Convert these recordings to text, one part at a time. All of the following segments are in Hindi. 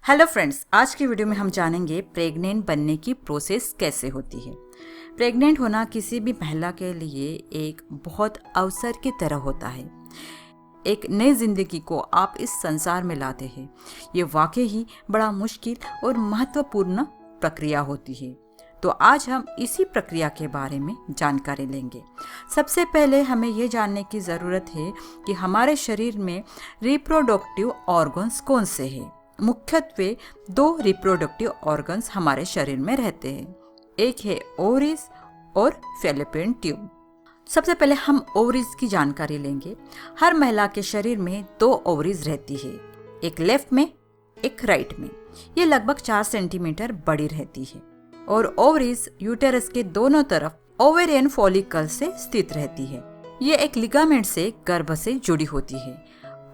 हेलो फ्रेंड्स, आज की वीडियो में हम जानेंगे प्रेग्नेंट बनने की प्रोसेस कैसे होती है। प्रेग्नेंट होना किसी भी महिला के लिए एक बहुत अवसर की तरह होता है। एक नई जिंदगी को आप इस संसार में लाते हैं। ये वाकई ही बड़ा मुश्किल और महत्वपूर्ण प्रक्रिया होती है। तो आज हम इसी प्रक्रिया के बारे में जानकारी लेंगे। सबसे पहले हमें ये जानने की ज़रूरत है कि हमारे शरीर में रिप्रोडक्टिव ऑर्गन्स कौन से हैं। मुख्यत्वे दो रिप्रोडक्टिव ऑर्गन्स हमारे शरीर में रहते हैं। एक है ओवरीज और फैलोपियन ट्यूब। सबसे पहले हम ओवरीज की जानकारी लेंगे। हर महिला के शरीर में दो ओवरीज रहती है, एक लेफ्ट में एक राइट में। ये लगभग 4 सेंटीमीटर बड़ी रहती है और ओवरीज यूटेरस के दोनों तरफ ओवेरियन फॉलिकल से स्थित रहती है। ये एक लिगामेंट से गर्भ से जुड़ी होती है।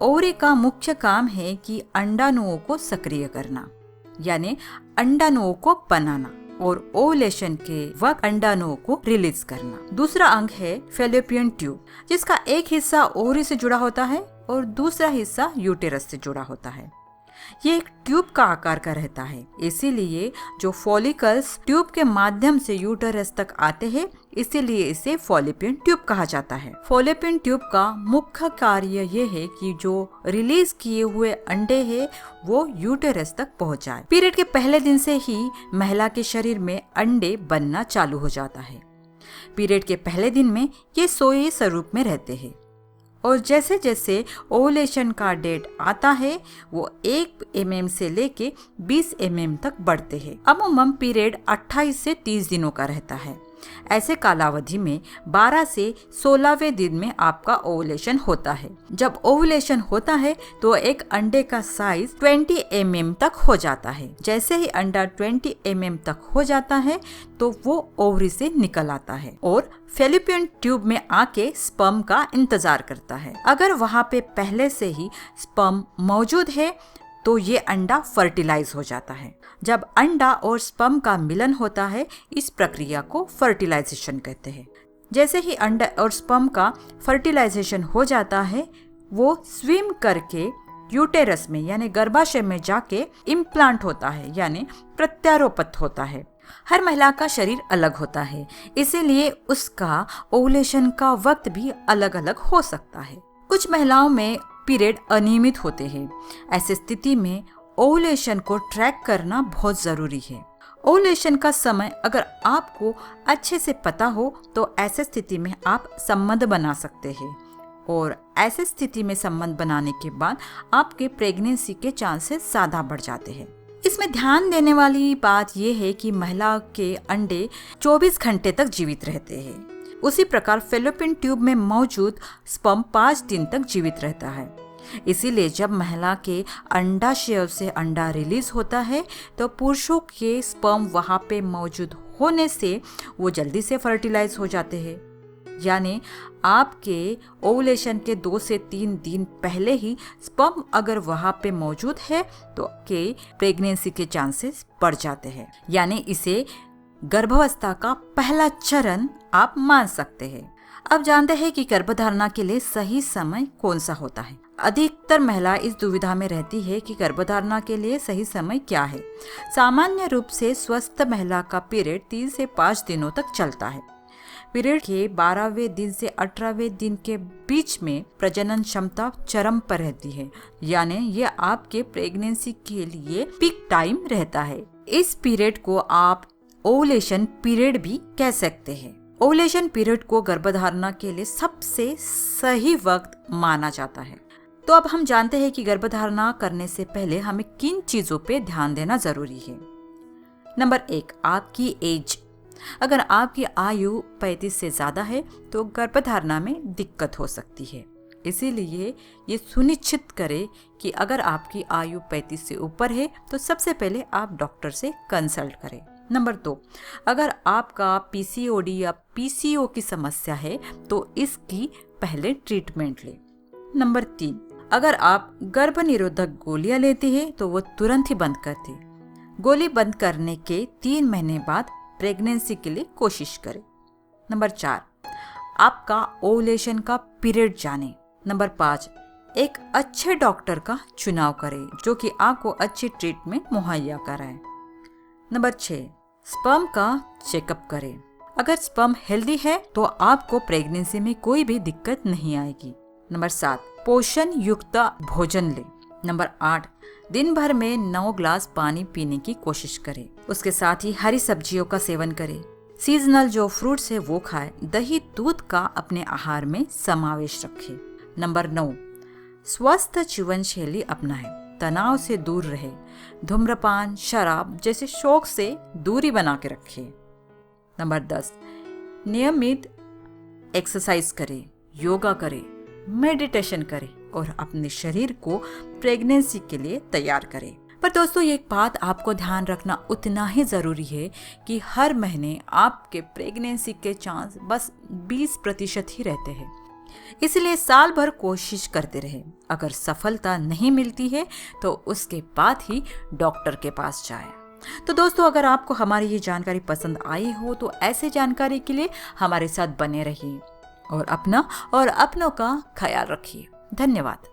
ओवरी का मुख्य काम है कि अंडाणुओं को सक्रिय करना, यानी अंडाणुओं को बनाना और ओवुलेशन के वक्त अंडाणुओं को रिलीज करना। दूसरा अंग है फैलोपियन ट्यूब, जिसका एक हिस्सा ओवरी से जुड़ा होता है और दूसरा हिस्सा यूटेरस से जुड़ा होता है। ये एक ट्यूब का आकार का रहता है, इसीलिए जो फॉलिकल्स ट्यूब के माध्यम से यूटेरस तक आते हैं, इसीलिए इसे फॉलोपियन ट्यूब कहा जाता है। फॉलोपियन ट्यूब का मुख्य कार्य ये है कि जो रिलीज किए हुए अंडे हैं वो यूटेरस तक पहुंचाए। पीरियड के पहले दिन से ही महिला के शरीर में अंडे बनना चालू हो जाता है। पीरियड के पहले दिन में ये सोए स्वरूप में रहते हैं और जैसे जैसे ओवुलेशन का डेट आता है वो 1 mm से लेके 20 mm तक बढ़ते हैं। अमूमन पीरियड 28 से 30 दिनों का रहता है। ऐसे कालावधि में 12 से 16वें दिन में आपका ओवुलेशन होता है। जब ओवुलेशन होता है तो एक अंडे का साइज 20 mm तक हो जाता है। जैसे ही अंडा 20 mm तक हो जाता है तो वो ओवरी से निकल आता है और फैलोपियन ट्यूब में आके स्पर्म का इंतजार करता है। अगर वहाँ पे पहले से ही स्पर्म मौजूद है तो ये अंडा फर्टिलाइज हो जाता है। जब अंडा और स्पर्म का मिलन होता है, इस प्रक्रिया को फर्टिलाइजेशन कहते हैं। जैसे ही अंडा और स्पर्म का फर्टिलाइजेशन हो जाता है, वो स्विम करके यूटेरस में यानी गर्भाशय में जाके इम्प्लांट होता है, यानी प्रत्यारोपित होता है। हर महिला का शरीर अलग होता है, इसीलिए उसका ओवुलेशन का वक्त भी अलग अलग हो सकता है। कुछ महिलाओं में पीरियड अनियमित होते हैं। ऐसी स्थिति में ओवुलेशन को ट्रैक करना बहुत जरूरी है। ओवुलेशन का समय अगर आपको अच्छे से पता हो तो ऐसी स्थिति में आप संबंध बना सकते हैं और ऐसी स्थिति में संबंध बनाने के बाद आपके प्रेगनेंसी के चांसेस ज्यादा बढ़ जाते हैं। इसमें ध्यान देने वाली बात यह है कि महिला के अंडे 24 घंटे तक जीवित रहते हैं। उसी प्रकार फैलोपियन ट्यूब में मौजूद स्पर्म 5 दिन तक जीवित रहता है। इसीलिए जब महिला के अंडाशय से अंडा रिलीज होता है तो पुरुषों के स्पर्म वहां पे मौजूद होने से वो जल्दी से फर्टिलाइज हो जाते हैं। यानी आपके ओवुलेशन के 2 से 3 दिन पहले ही स्पर्म अगर वहां पे मौजूद है तो के प्रेगनेंसी के चांसेस बढ़ जाते हैं। यानी इसे गर्भावस्था का पहला चरण आप मान सकते हैं। अब जानते हैं कि गर्भधारणा के लिए सही समय कौन सा होता है। अधिकतर महिला इस दुविधा में रहती है कि गर्भधारणा के लिए सही समय क्या है। सामान्य रूप से स्वस्थ महिला का पीरियड 3 से 5 दिनों तक चलता है। पीरियड के 12वें दिन से 18वें दिन के बीच में प्रजनन क्षमता चरम पर रहती है, यानी ये आपके प्रेगनेंसी के लिए पीक टाइम रहता है। इस पीरियड को आप ओवुलेशन पीरियड भी कह सकते हैं। ओवुलेशन पीरियड को गर्भधारणा के लिए सबसे सही वक्त माना जाता है। तो अब हम जानते हैं कि गर्भधारणा करने से पहले हमें किन चीजों पे ध्यान देना जरूरी है। नंबर 1, आपकी एज। अगर आपकी आयु 35 से ज्यादा है तो गर्भधारणा में दिक्कत हो सकती है। इसीलिए ये सुनिश्चित करें कि अगर आपकी आयु 35 से ऊपर है तो सबसे पहले आप डॉक्टर से कंसल्ट करें। नंबर 2, अगर आपका पीसीओडी या पीसीओ की समस्या है तो इसकी पहले ट्रीटमेंट लें। नंबर 3, अगर आप गर्भ निरोधक गोलियां लेते हैं तो वो तुरंत ही बंद कर दें। गोली बंद करने के 3 महीने बाद प्रेगनेंसी के लिए कोशिश करें। नंबर 4, आपका ओवुलेशन का पीरियड जानें। नंबर 5, एक अच्छे डॉक्टर का चुनाव करें जो कि आपको अच्छी ट्रीटमेंट मुहैया कराए। नंबर 6, स्पर्म का चेकअप करें। अगर स्पर्म हेल्दी है तो आपको प्रेगनेंसी में कोई भी दिक्कत नहीं आएगी। नंबर 7, पोषण युक्त भोजन लें। नंबर 8, दिन भर में 9 ग्लास पानी पीने की कोशिश करें। उसके साथ ही हरी सब्जियों का सेवन करें। सीजनल जो फ्रूट्स है वो खाएं। दही दूध का अपने आहार में समावेश रखें। नंबर 9, स्वस्थ जीवन शैली अपनाएं। तनाव से दूर रहे। धूम्रपान, शराब जैसे शौक से दूरी बना के रखें। नंबर 10, नियमित एक्सरसाइज करें, योगा करें, मेडिटेशन करें और अपने शरीर को प्रेगनेंसी के लिए तैयार करें। पर दोस्तों, एक बात आपको ध्यान रखना उतना ही ज़रूरी है कि हर महीने आपके प्रेगनेंसी के चांस बस 20% ही रहते हैं। इसलिए साल भर कोशिश करते रहे। अगर सफलता नहीं मिलती है तो उसके बाद ही डॉक्टर के पास जाएं। तो दोस्तों, अगर आपको हमारी ये जानकारी पसंद आई हो तो ऐसे जानकारी के लिए हमारे साथ बने रहिए और अपना और अपनों का ख्याल रखिए। धन्यवाद।